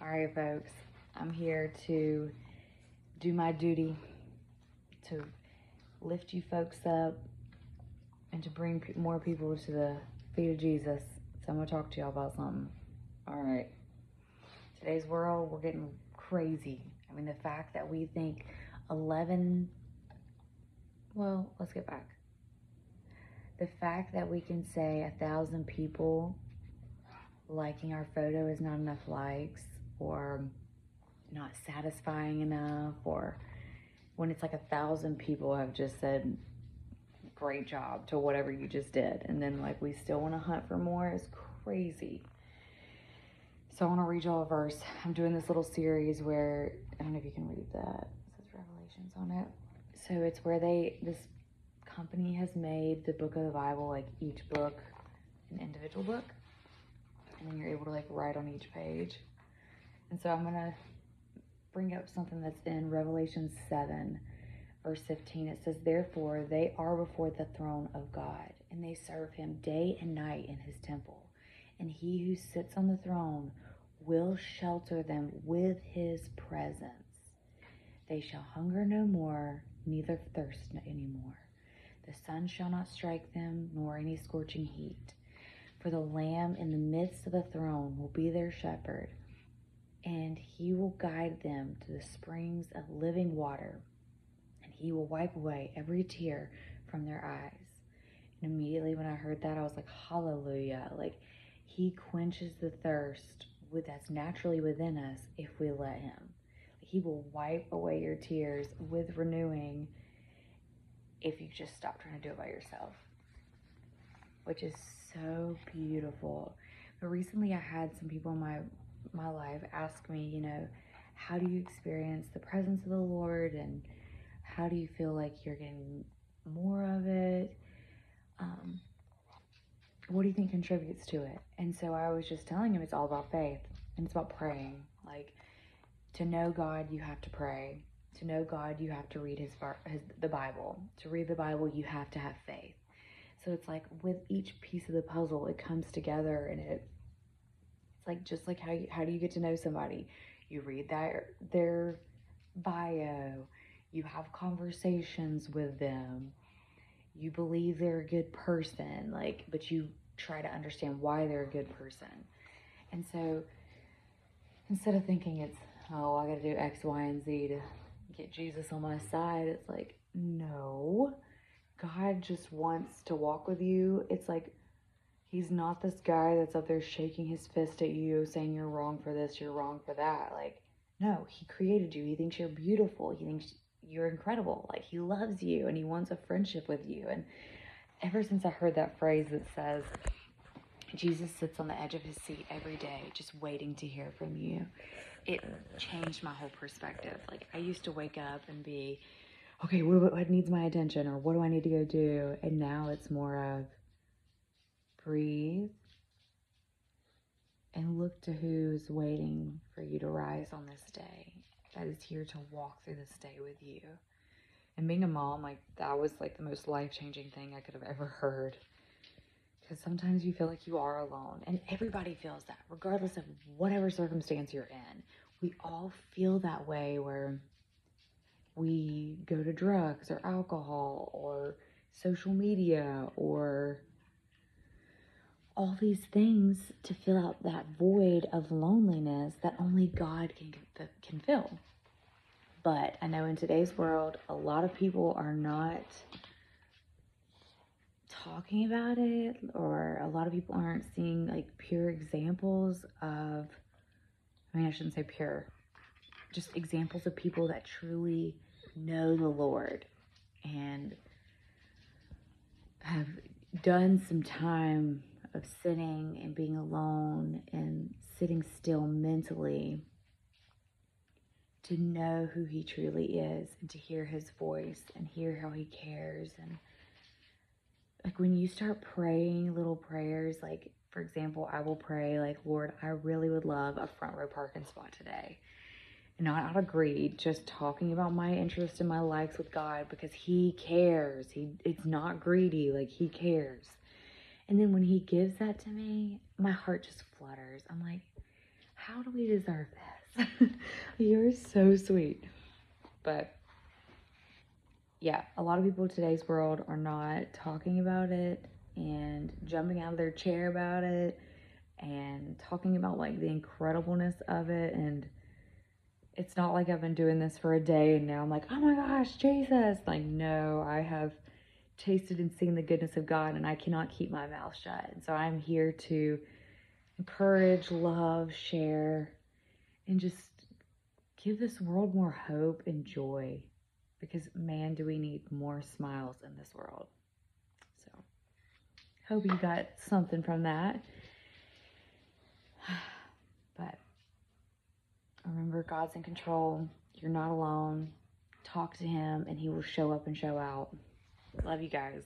All right, folks, I'm here to do my duty to lift you folks up and to bring more people to the feet of Jesus. So I'm going to talk to y'all about something. All right. Today's world, we're getting crazy. I mean, the fact that we think 11, well, let's get back. The fact that we can say 1,000 people liking our photo is not enough likes, or not satisfying enough, or when it's like 1,000 people have just said great job to whatever you just did, and then like we still want to hunt for more is crazy. So I want to read y'all a verse. I'm doing this little series where, I don't know if you can read that, it says Revelations on it. So it's where this company has made the book of the Bible, like each book an individual book, and then you're able to like write on each page. And so I'm gonna bring up something that's in Revelation 7 verse 15. It says, therefore they are before the throne of God, and they serve him day and night in his temple, and he who sits on the throne will shelter them with his presence. They shall hunger no more, neither thirst any more. The sun shall not strike them, nor any scorching heat. For the Lamb in the midst of the throne will be their shepherd, and he will guide them to the springs of living water, and he will wipe away every tear from their eyes. And immediately when I heard that, I was like, hallelujah. Like, he quenches the thirst that's naturally within us if we let him. He will wipe away your tears with renewing if you just stop trying to do it by yourself, which is so beautiful. But recently I had some people in my life ask me, how do you experience the presence of the Lord, and how do you feel like you're getting more of it? What do you think contributes to it? And so I was just telling him it's all about faith, and it's about praying. Like, to know God, you have to pray. To know God, you have to read the Bible. To read the Bible, you have to have faith. So it's like with each piece of the puzzle, it comes together, and it's like just like how do you get to know somebody? You read their bio, you have conversations with them, you believe they're a good person, but you try to understand why they're a good person. And so instead of thinking it's, oh, I gotta do X, Y, and Z to get Jesus on my side, it's like, no, God just wants to walk with you. It's like, he's not this guy that's up there shaking his fist at you saying you're wrong for this, you're wrong for that. Like, no, he created you. He thinks you're beautiful. He thinks you're incredible. Like, he loves you, and he wants a friendship with you. And ever since I heard that phrase that says, Jesus sits on the edge of his seat every day, just waiting to hear from you, it changed my whole perspective. Like, I used to wake up and be, okay, what needs my attention, or what do I need to go do? And now it's more of breathe and look to who's waiting for you to rise on this day, that is here to walk through this day with you. And being a mom, that was the most life-changing thing I could have ever heard. Because sometimes you feel like you are alone, and everybody feels that, regardless of whatever circumstance you're in. We all feel that way, where we go to drugs or alcohol or social media or all these things to fill out that void of loneliness that only God can fill. But I know in today's world, a lot of people are not talking about it, or a lot of people aren't seeing pure examples of, I shouldn't say pure, just examples of people that truly know the Lord and have done some time of sitting and being alone and sitting still mentally to know who he truly is, and to hear his voice and hear how he cares. And when you start praying little prayers, for example, I will pray Lord, I really would love a front row parking spot today. Not out of greed, just talking about my interest and my likes with God, because he cares. It's not greedy, he cares. And then when he gives that to me, my heart just flutters. I'm like, how do we deserve this? You're so sweet. But yeah, a lot of people in today's world are not talking about it and jumping out of their chair about it and talking about like the incredibleness of it. And it's not like I've been doing this for a day and now I'm like, oh my gosh, Jesus. Like, no, I have tasted and seen the goodness of God and I cannot keep my mouth shut. And so I'm here to encourage, love, share, and just give this world more hope and joy, because man, do we need more smiles in this world. So hope you got something from that. But remember, God's in control. You're not alone. Talk to him and he will show up and show out. Love you guys.